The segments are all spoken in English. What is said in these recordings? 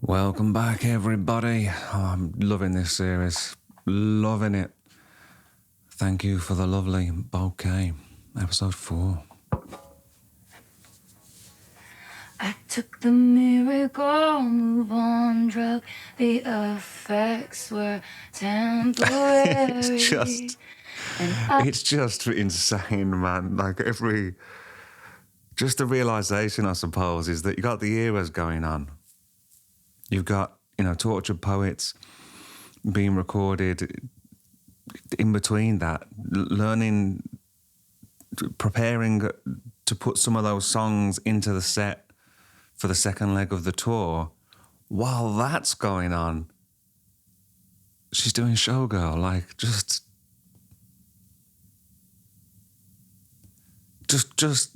Welcome back, everybody. Oh, I'm loving this series. Loving it. Thank you for the lovely bouquet. Episode 4. I took the miracle move on drug. The effects were temporary. It's just insane, man. Like just the realization, I suppose, is that you got the eras going on. You've got, tortured poets being recorded in between that, learning, preparing to put some of those songs into the set for the second leg of the tour. While that's going on, she's doing Showgirl, like just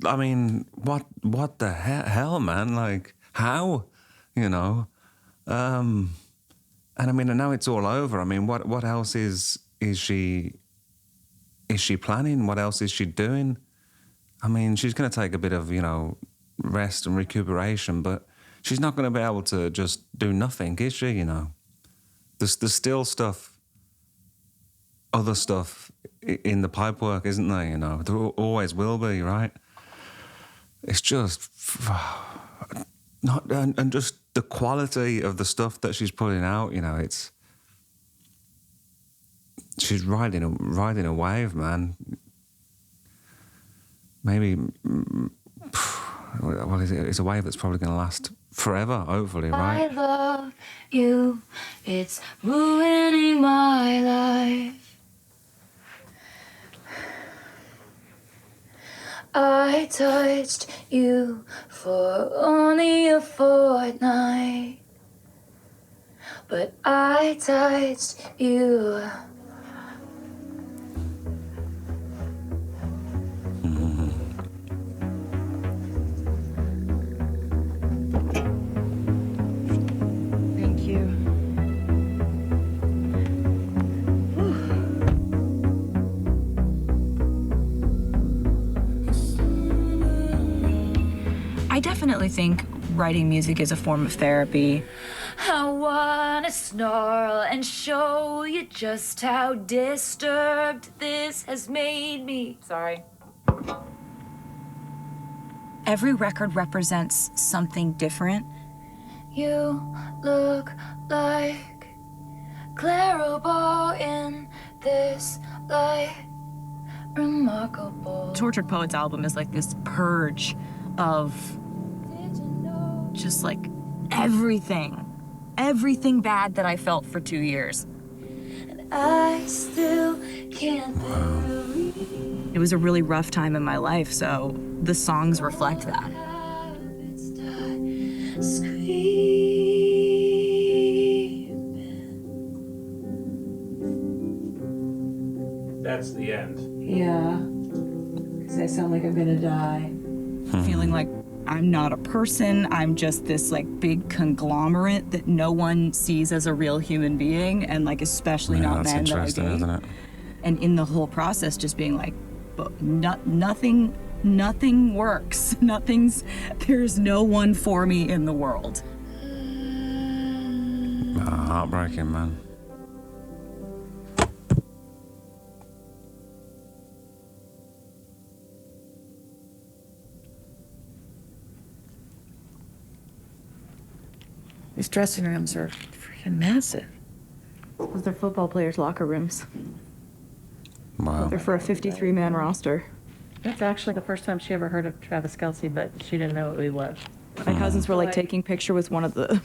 I mean, what the hell, man? Like, how, and I mean, and now it's all over. I mean, what else is she planning? What else is she doing? I mean, she's going to take a bit of, rest and recuperation, but she's not going to be able to just do nothing, is she? There's still stuff, other stuff in the pipework, isn't there? There always will be, right? It's just not, and just the quality of the stuff that she's putting out. She's riding a wave, man. Maybe, well, it's a wave that's probably going to last forever, hopefully, right? I love you, it's ruining my life. I touched you for only a fortnight, but I touched you. Thank you. I definitely think writing music is a form of therapy. I wanna snarl and show you just how disturbed this has made me. Sorry. Every record represents something different. You look like Clarabelle in this light. Remarkable. Tortured Poets album is like this purge of Did you know? just like everything bad that I felt for 2 years. I still can't believe It was a really rough time in my life, so the songs reflect that. how it's done. Screaming. That's the end. Yeah, because I sound like I'm gonna die. Feeling like I'm not a person, I'm just this like big conglomerate that no one sees as a real human being, and like especially Yeah, not that's men that I interesting, date. isn't it? And in the whole process just being like, but nothing works. There's no one for me in the world. Heartbreaking, man. These dressing rooms are freaking massive. Those are football players' locker rooms. Wow. They're for a 53-man roster. That's actually the first time she ever heard of Travis Kelce, but she didn't know who he was. My cousins were like taking pictures with one of the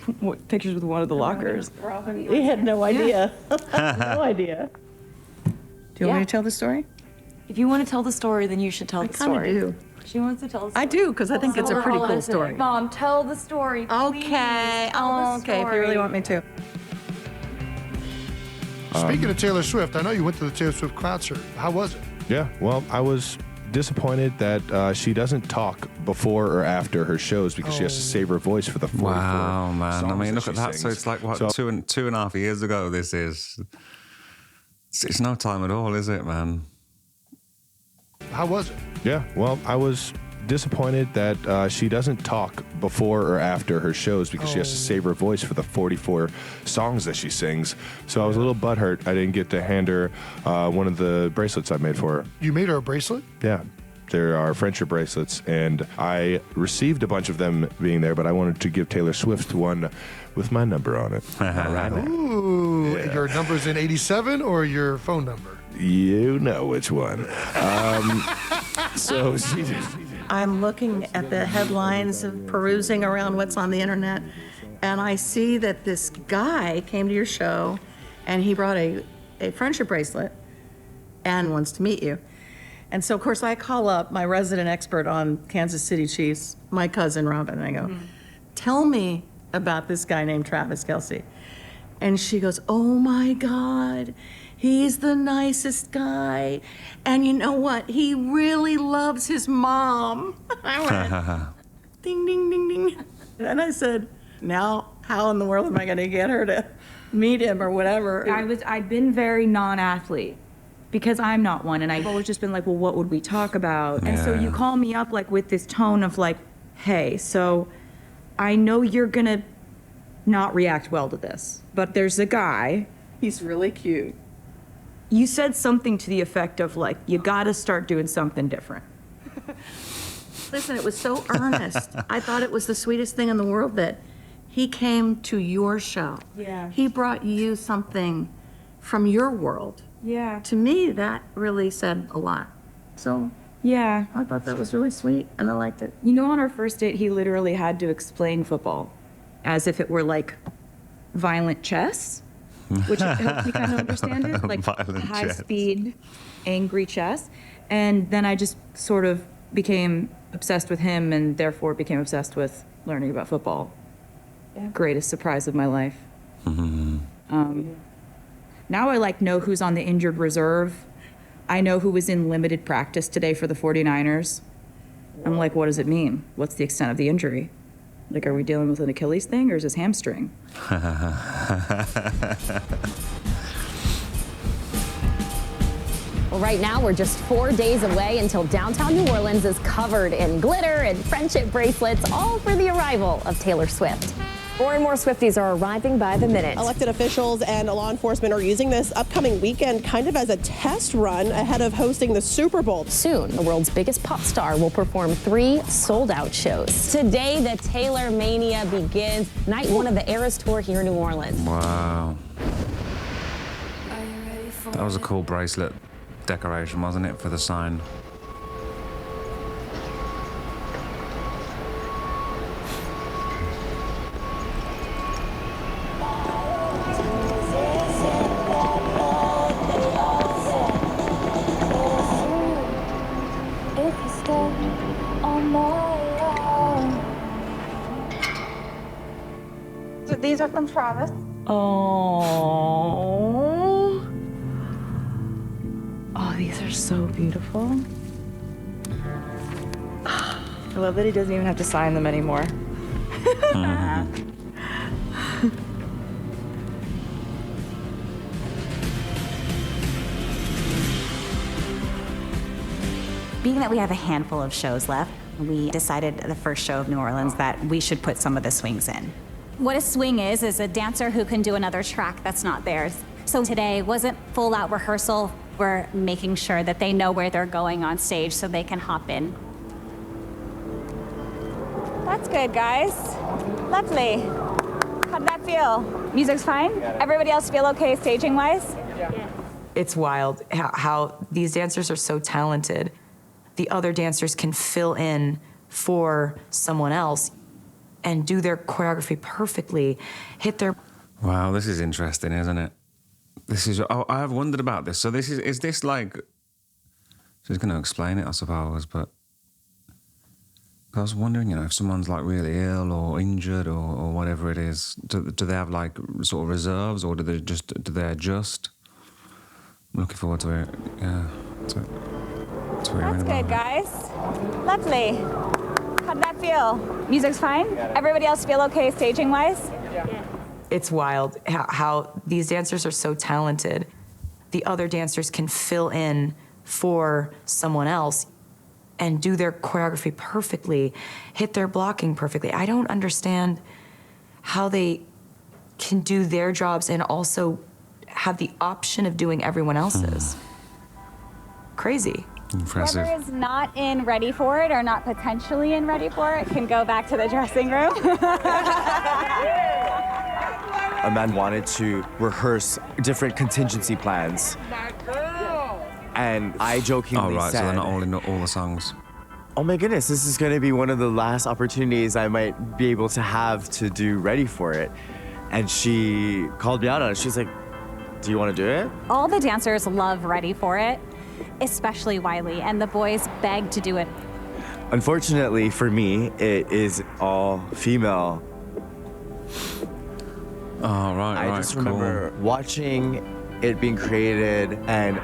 lockers. We had no idea. No idea. Do you want me to tell the story? If you want to tell the story, then you should tell the Kinda story. do. She wants to tell the story. I do, because I think it's a pretty cool story. Mom, tell the story. Okay. Please. Okay, if you really want me to. Speaking of Taylor Swift, I know you went to the Taylor Swift concert. How was it? Yeah, well, I was disappointed that she doesn't talk before or after her shows because she has to save her voice for the 44 Wow, man. I songs mean, look she at that. So sings. it's like, what, So- two and a half years ago this is. It's no time at all, is it, man? How was it? Yeah, well, I was disappointed that she doesn't talk before or after her shows because she has to save her voice for the 44 songs that she sings. So I was a little butthurt I didn't get to hand her one of the bracelets I made for her. You made her a bracelet? Yeah. There are friendship bracelets, and I received a bunch of them being there, but I wanted to give Taylor Swift one with my number on it. All right. Ooh, your number's in 87 or your phone number? You know which one. So she I'm looking at the headlines of perusing around what's on the internet, and I see that this guy came to your show, and he brought a friendship bracelet and wants to meet you. And so, of course, I call up my resident expert on Kansas City Chiefs, my cousin Robin, and I go, tell me about this guy named Travis Kelce. And she goes, oh my God, he's the nicest guy. And you know what? He really loves his mom. I went, ding, ding, ding, ding. And I said, now how in the world am I going to get her to meet him or whatever? I've been very non-athlete. Because I'm not one, and I've always just been like, well, what would we talk about? And so you call me up like with this tone of like, hey, so I know you're gonna not react well to this, but there's a guy. He's really cute. You said something to the effect of like, you gotta start doing something different. Listen, it was so earnest. I thought it was the sweetest thing in the world that he came to your show. Yeah. He brought you something from your world. Yeah. To me, that really said a lot. So Yeah. I thought that was really sweet, and I liked it. You know, on our first date, he literally had to explain football as if it were like violent chess, which helped me kind of understand it, like high-speed, angry chess. And then I just sort of became obsessed with him, and therefore became obsessed with learning about football. Yeah. Greatest surprise of my life. Now I like know who's on the injured reserve. I know who was in limited practice today for the 49ers. I'm like, what does it mean? What's the extent of the injury? Like, are we dealing with an Achilles thing or is this hamstring? Well, right now, we're just 4 days away until downtown New Orleans is covered in glitter and friendship bracelets, all for the arrival of Taylor Swift. More and more Swifties are arriving by the minute. Elected officials and law enforcement are using this upcoming weekend kind of as a test run ahead of hosting the Super Bowl. Soon, the world's biggest pop star will perform 3 sold-out shows. Today, the Taylor Mania begins, night 1 of the Eras Tour here in New Orleans. Wow. That was a cool bracelet decoration, wasn't it, for the sign? These are from Travis. Oh. Oh, these are so beautiful. I love that he doesn't even have to sign them anymore. Being that we have a handful of shows left, we decided the first show of New Orleans that we should put some of the swings in. What a swing is a dancer who can do another track that's not theirs. So today wasn't full out rehearsal. We're making sure that they know where they're going on stage so they can hop in. That's good, guys. Lovely. How'd that feel? Music's fine? Everybody else feel okay staging-wise? Yeah. It's wild how these dancers are so talented. The other dancers can fill in for someone else and do their choreography perfectly, hit their... Wow, this is interesting, isn't it? This is... Oh, I have wondered about this. So this is this like... She's going to explain it, I suppose, but... I was wondering, you know, if someone's like really ill or injured or whatever it is, do they have like sort of reserves or do they adjust? I'm looking forward to it, yeah. To That's good, guys. Lovely. How'd that feel? Music's fine? Everybody else feel okay staging-wise? Yeah. It's wild how these dancers are so talented. The other dancers can fill in for someone else and do their choreography perfectly, hit their blocking perfectly. I don't understand how they can do their jobs and also have the option of doing everyone else's. Crazy. Impressive. Whoever is not in Ready for It or not potentially in Ready for It can go back to the dressing room. Amanda wanted to rehearse different contingency plans. And I jokingly right, said, so they're not all in all the songs. Oh my goodness, this is going to be one of the last opportunities I might be able to have to do Ready for It. And she called me out on it. She's like, do you want to do it? All the dancers love Ready for It, especially Wiley, and the boys beg to do it. Unfortunately for me, it is all female. Oh, right, I just remember watching it being created and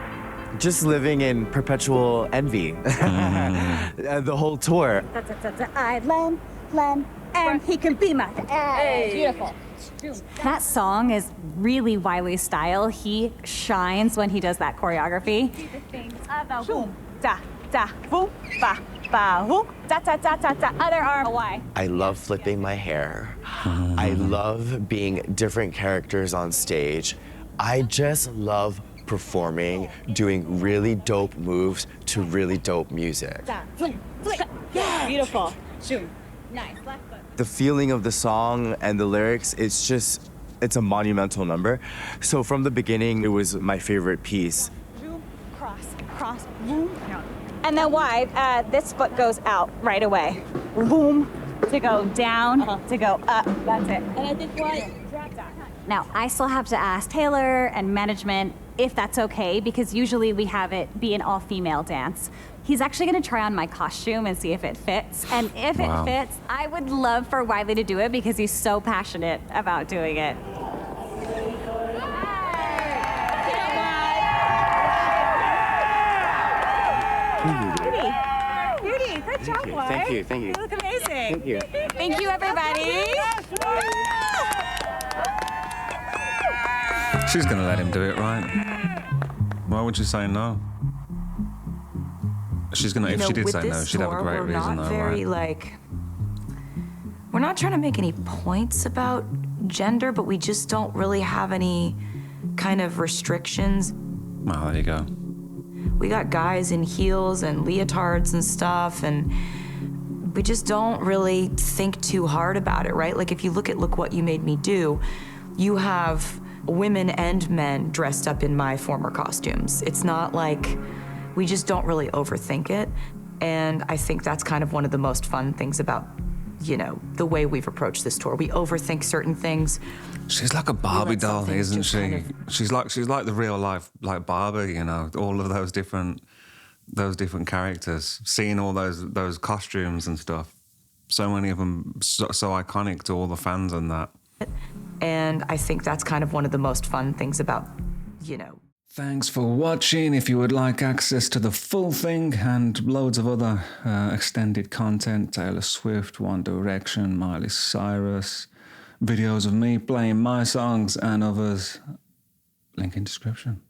just living in perpetual envy. The whole tour. I Len, and he can be my dad. Beautiful. That song is really Wiley's style. He shines when he does that choreography. Other arm. Why? I love flipping my hair. I love being different characters on stage. I just love performing, doing really dope moves to really dope music. Beautiful. Nice. Left foot. The feeling of the song and the lyrics, it's a monumental number. So from the beginning, it was my favorite piece. Cross, boom. And then why? This foot goes out right away. Boom. To go down, to go up. That's it. And I think why? Drop down. Now, I still have to ask Taylor and management if that's okay, because usually we have it be an all-female dance. He's actually gonna try on my costume and see if it fits. And if it fits, I would love for Wiley to do it because he's so passionate about doing it. Beauty, good job, boy. Thank you. You look amazing. Thank you. Thank you, everybody. She's gonna let him do it, right? Why would you say no? She's gonna. If she did say no, she'd have a great reason, though, right? We're not trying to make any points about gender, but we just don't really have any kind of restrictions. Well, there you go. We got guys in heels and leotards and stuff, and we just don't really think too hard about it, right? Like if you look What You Made Me Do, you have women and men dressed up in my former costumes. It's not like, we just don't really overthink it. And I think that's kind of one of the most fun things about, the way we've approached this tour. We overthink certain things. She's like a Barbie doll, isn't she? She's like the real life, like Barbie, all of those different characters. Seeing all those costumes and stuff. So many of them so iconic to all the fans and that. And I think that's kind of one of the most fun things about, Thanks for watching. If you would like access to the full thing and loads of other extended content, Taylor Swift, One Direction, Miley Cyrus, videos of me playing my songs and others, link in description.